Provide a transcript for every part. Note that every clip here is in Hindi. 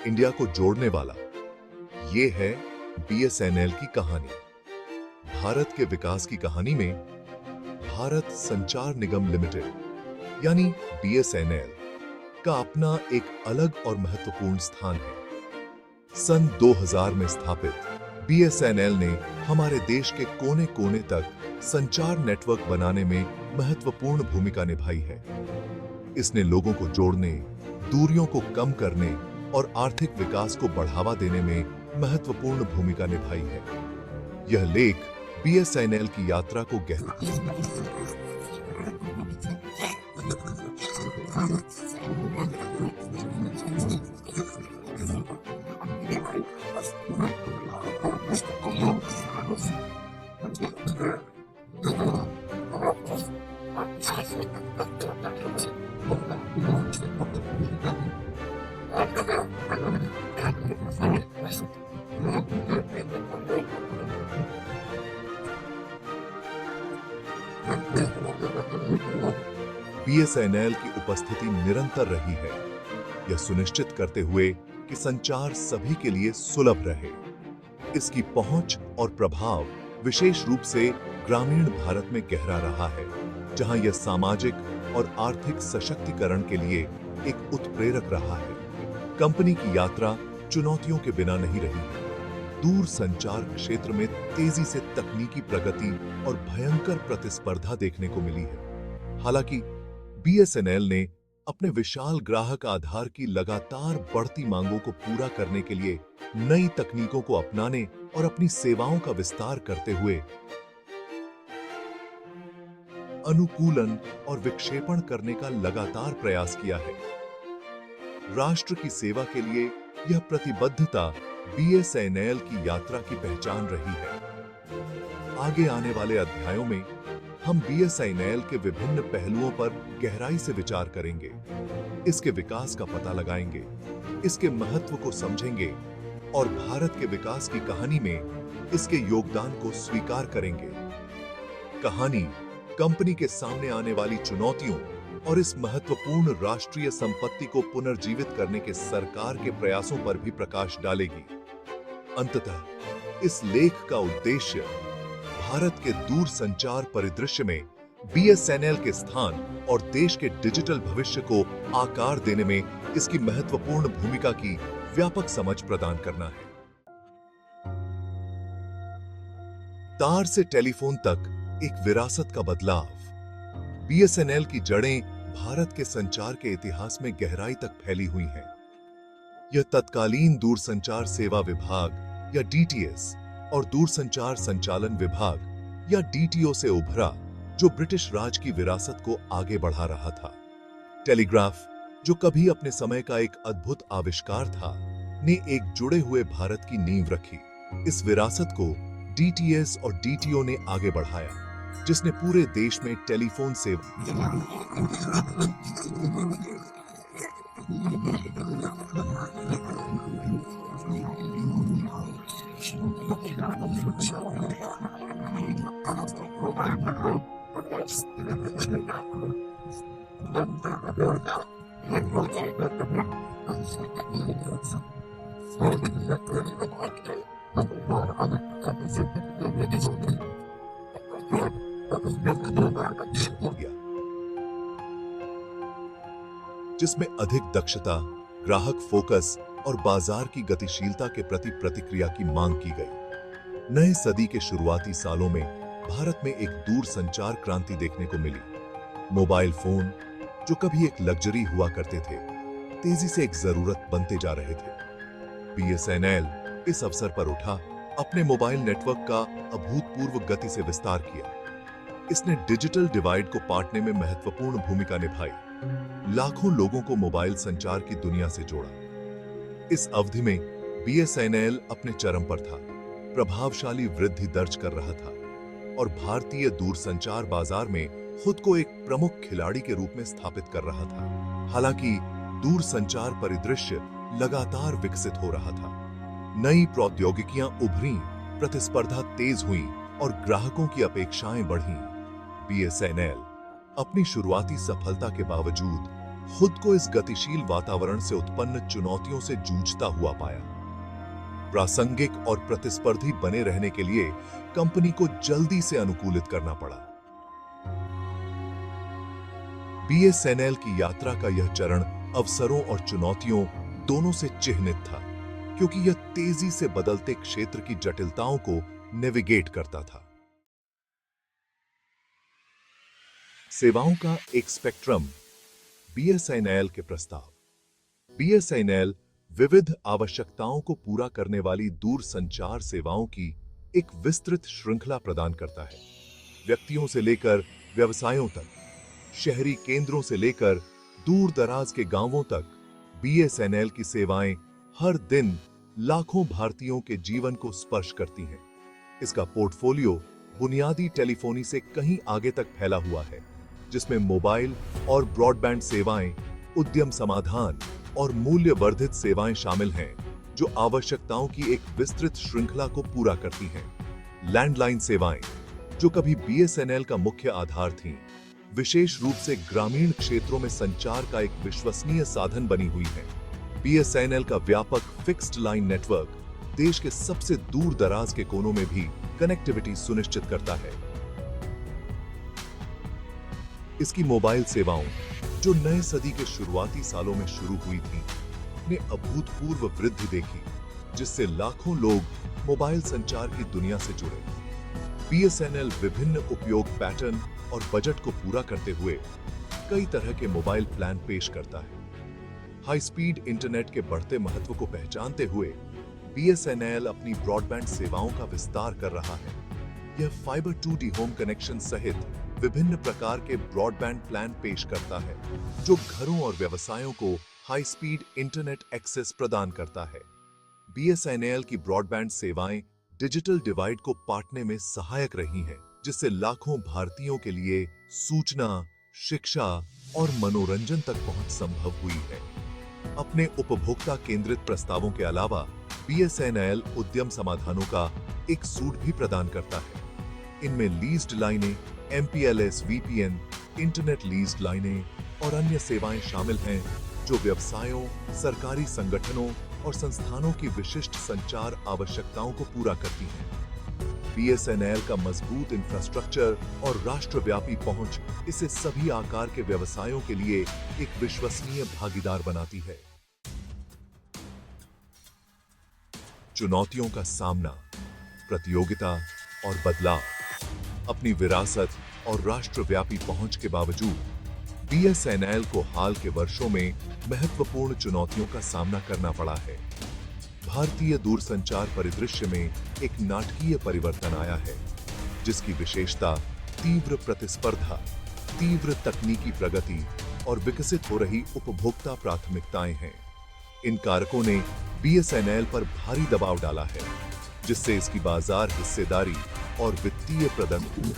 इंडिया को जोड़ने वाला। ये है बीएसएनएल की कहानी। भारत के विकास की कहानी में भारत संचार निगम लिमिटेड यानी बीएसएनएल का अपना एक अलग और महत्वपूर्ण स्थान है। सन 2000 में स्थापित बीएसएनएल ने हमारे देश के कोने कोने तक संचार नेटवर्क बनाने में महत्वपूर्ण भूमिका निभाई है। इसने लोगों को जोड़ने, दूरियों को कम करने और आर्थिक विकास को बढ़ावा देने में महत्वपूर्ण भूमिका निभाई है। यह लेख बीएसएनएल की यात्रा को बीएसएनएल की उपस्थिति निरंतर रही है, यह सुनिश्चित करते हुए कि संचार सभी के लिए सुलभ रहे। इसकी पहुंच और प्रभाव विशेष रूप से ग्रामीण भारत में गहरा रहा है, जहां यह सामाजिक और आर्थिक सशक्तिकरण के लिए एक उत्प्रेरक रहा है। कंपनी की यात्रा चुनौतियों के बिना नहीं रही है। दूर संचार क्षेत्र में तेजी से तकनीकी प्रगति और भयंकर प्रतिस्पर्धा देखने को मिली है। हालांकि बीएसएनएल ने अपने विशाल ग्राहक आधार की लगातार बढ़ती मांगों को पूरा करने के लिए नई तकनीकों को अपनाने और अपनी सेवाओं का विस्तार करते हुए अनुकूलन और विक्षेपण करने का लगातार प्रयास किया है। राष्ट्र की सेवा के लिए यह प्रतिबद्धता बीएसएनएल की यात्रा की पहचान रही है। आगे आने वाले अध्यायों में हम बीएसएनएल के विभिन्न पहलुओं पर गहराई से विचार करेंगे, इसके विकास का पता लगाएंगे, इसके महत्व को समझेंगे और भारत के विकास की कहानी में इसके योगदान को स्वीकार करेंगे। कहानी कंपनी के सामने आने वाली चुनौतियों और इस महत्वपूर्ण राष्ट्रीय संपत्ति को पुनर्जीवित करने के सरकार के प्रयासों पर भी प्रकाश डालेगी। अंततः इस लेख का उद्देश्य भारत के दूर संचार परिदृश्य में बीएसएनएल के स्थान और देश के डिजिटल भविष्य को आकार देने में इसकी महत्वपूर्ण भूमिका की व्यापक समझ प्रदान करना है। तार से टेलीफोन तक एक विरासत का बदलाव। बीएसएनएल की जड़ें भारत के संचार के इतिहास में गहराई तक फैली हुई हैं। यह तत्कालीन दूरसंचार सेवा विभाग या डीटीएस और दूरसंचार संचालन विभाग या डीटीओ से उभरा, जो ब्रिटिश राज की विरासत को आगे बढ़ा रहा था। टेलीग्राफ, जो कभी अपने समय का एक अद्भुत आविष्कार था, ने एक जुड़े हुए भारत की नींव रखी। इस विरासत को डीटीएस और डीटीओ ने आगे बढ़ाया, जिसने पूरे देश में टेलीफोन सेवा जिसमें अधिक दक्षता, ग्राहक फोकस और बाजार की गतिशीलता के प्रति प्रतिक्रिया की मांग की गई। नए सदी के शुरुआती सालों में भारत में एक दूर संचार क्रांति देखने को मिली। मोबाइल फोन, जो कभी एक लग्जरी हुआ करते थे, तेजी से एक जरूरत बनते जा रहे थे। बीएसएनएल इस अवसर पर उठा, अपने मोबाइल नेटवर्क का अभूतपूर्व गति से विस्तार किया। इसने डिजिटल डिवाइड को पाटने में महत्वपूर्ण भूमिका निभाई, लाखों लोगों को मोबाइल संचार की दुनिया से जोड़ा। इस अवधि में बीएसएनएल अपने चरम पर था, प्रभावशाली वृद्धि दर्ज कर रहा था और भारतीय दूरसंचार बाजार में खुद को एक प्रमुख खिलाड़ी के रूप में स्थापित कर रहा था। हालांकि दूरसंचार परिदृश्य लगातार विकसित हो रहा था। नई प्रौद्योगिकियां उभरी, प्रतिस्पर्धा तेज हुई और ग्राहकों की अपेक्षाएं बढ़ीं। बीएसएनएल अपनी शुरुआती सफलता के बावजूद खुद को इस गतिशील वातावरण से उत्पन्न चुनौतियों से जूझता हुआ पाया। प्रासंगिक और प्रतिस्पर्धी बने रहने के लिए कंपनी को जल्दी से अनुकूलित करना पड़ा। बीएसएनएल की यात्रा का यह चरण अवसरों और चुनौतियों दोनों से चिह्नित था, क्योंकि यह तेजी से बदलते क्षेत्र की जटिलताओं को नेविगेट करता था। सेवाओं का एक स्पेक्ट्रम, बीएसएनएल के प्रस्ताव। बीएसएनएल विविध आवश्यकताओं को पूरा करने वाली दूर संचार सेवाओं की एक विस्तृत श्रृंखला प्रदान करता है। व्यक्तियों से लेकर व्यवसायों तक, शहरी केंद्रों से लेकर दूर दराज के गांवों तक, बीएसएनएल की सेवाएं हर दिन लाखों भारतीयों के जीवन को स्पर्श करती हैं। इसका पोर्टफोलियो बुनियादी टेलीफोनी से कहीं आगे तक फैला हुआ है, जिसमें मोबाइल और ब्रॉडबैंड सेवाएं, उद्यम समाधान और मूल्य वर्धित सेवाएं शामिल हैं, जो आवश्यकताओं की एक विस्तृत श्रृंखला को पूरा करती हैं। लैंडलाइन सेवाएं, जो कभी बीएसएनएल का मुख्य आधार थीं, विशेष रूप से ग्रामीण क्षेत्रों में संचार का एक विश्वसनीय साधन बनी हुई है। बीएसएनएल का व्यापक फिक्स्ड लाइन नेटवर्क देश के सबसे दूर दराज के कोनों में भी कनेक्टिविटी सुनिश्चित करता है। इसकी मोबाइल सेवाओं, जो नए सदी के शुरुआती सालों में शुरू हुई थीं, ने अभूतपूर्व वृद्धि देखी, जिससे लाखों लोग मोबाइल संचार की दुनिया से जुड़े। बीएसएनएल विभिन्न उपयोग पैटर्न और बजट को पूरा करते हुए कई तरह के मोबाइल प्लान पेश करता है। हाई स्पीड इंटरनेट के बढ़ते महत्व को पहचानते हुए बीएसएनएल अपनी ब्रॉडबैंड सेवाओं का विस्तार कर रहा है। यह fibre to the home connection सहित विभिन्न प्रकार के ब्रॉडबैंड प्लान पेश करता है, जो घरों और व्यवसायों को हाई स्पीड इंटरनेट एक्सेस प्रदान करता है। बीएसएनएल की ब्रॉडबैंड सेवाएं डिजिटल डिवाइड को पाटने में सहायक रही हैं, जिससे लाखों भारतीयों के लिए सूचना, शिक्षा और मनोरंजन तक पहुंच संभव हुई है। अपने उपभोक्ता केंद्रित प्रस्तावों के अलावा बीएसएनएल उद्यम समाधानों का एक सूट भी प्रदान करता है। इनमें लीज्ड लाइनें, एमपीएलएस, वीपीएन, इंटरनेट लीज्ड लाइनें और अन्य सेवाएं शामिल हैं, जो व्यवसायों, सरकारी संगठनों और संस्थानों की विशिष्ट संचार आवश्यकताओं को पूरा करती हैं। बीएसएनएल का मजबूत इंफ्रास्ट्रक्चर और राष्ट्रव्यापी पहुंच इसे सभी आकार के व्यवसायों के लिए एक विश्वसनीय भागीदार बनाती है। चुनौतियों का सामना, प्रतियोगिता और बदलाव। अपनी विरासत और राष्ट्रव्यापी पहुंच के बावजूद बीएसएनएल को हाल के वर्षों में महत्वपूर्ण चुनौतियों का सामना करना पड़ा है। भारतीय दूरसंचार परिदृश्य में एक नाटकीय परिवर्तन आया है, जिसकी विशेषता तीव्र प्रतिस्पर्धा, तीव्र तकनीकी प्रगति और विकसित हो रही उपभोक्ता प्राथमिकताएं हैं। इन कारकों ने बीएसएनएल पर भारी दबाव डाला है, जिससे इसकी बाजार हिस्सेदारी और वित्तीय प्रदर्शन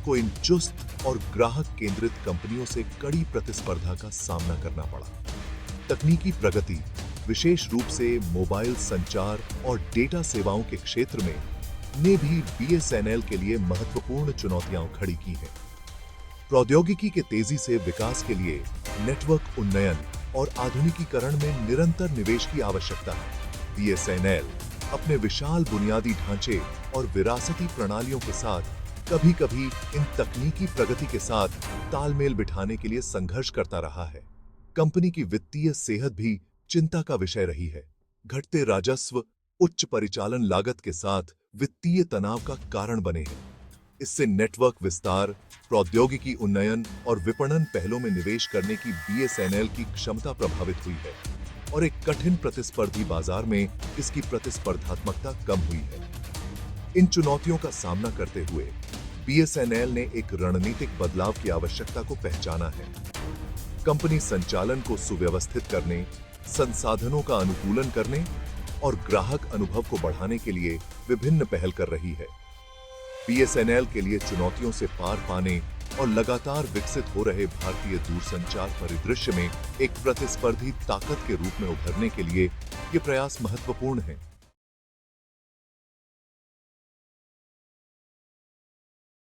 को इन चुस्त और ग्राहक केंद्रित कंपनियों से कड़ी प्रतिस्पर्धा का सामना करना पड़ा। तकनीकी प्रगति, विशेष रूप से मोबाइल संचार और डेटा सेवाओं के क्षेत्र में, ने भी बीएसएनएल के लिए महत्वपूर्ण चुनौतियां खड़ी की हैं। प्रौद्योगिकी के तेजी से विकास के लिए नेटवर्क उन्नयन और आधुनिकीकरण में निरंतर निवेश की आवश्यकता है। बीएसएनएल अपने विशाल बुनियादी ढांचे और विरासती प्रणालियों के साथ कभी-कभी इन तकनीकी प्रगति के साथ तालमेल बिठाने के लिए संघर्ष करता रहा है। कंपनी की वित्तीय सेहत भी चिंता का विषय रही है। घटते राजस्व, उच्च परिचालन लागत के साथ वित्तीय तनाव का कारण बने हैं। इससे नेटवर्क विस्तार, प्रौद्योगिकी उन्नयन और विपणन पहलों में निवेश करने की बीएसएनएल की क्षमता प्रभावित हुई है और एक कठिन प्रतिस्पर्धी बाजार में इसकी प्रतिस्पर्धात्मकता कम हुई है। इन चुनौतियों का सामना करते हुए बीएसएनएल ने एक रणनीतिक बदलाव की आवश्यकता को पहचाना है। कंपनी संचालन को सुव्यवस्थित करने, संसाधनों का अनुकूलन करने और ग्राहक अनुभव को बढ़ाने के लिए विभिन्न पहल कर रही है। बीएसएनएल के लिए चुनौतियों से पार पाने और लगातार विकसित हो रहे भारतीय दूरसंचार परिदृश्य में एक प्रतिस्पर्धी ताकत के रूप में उभरने के लिए ये प्रयास महत्वपूर्ण हैं।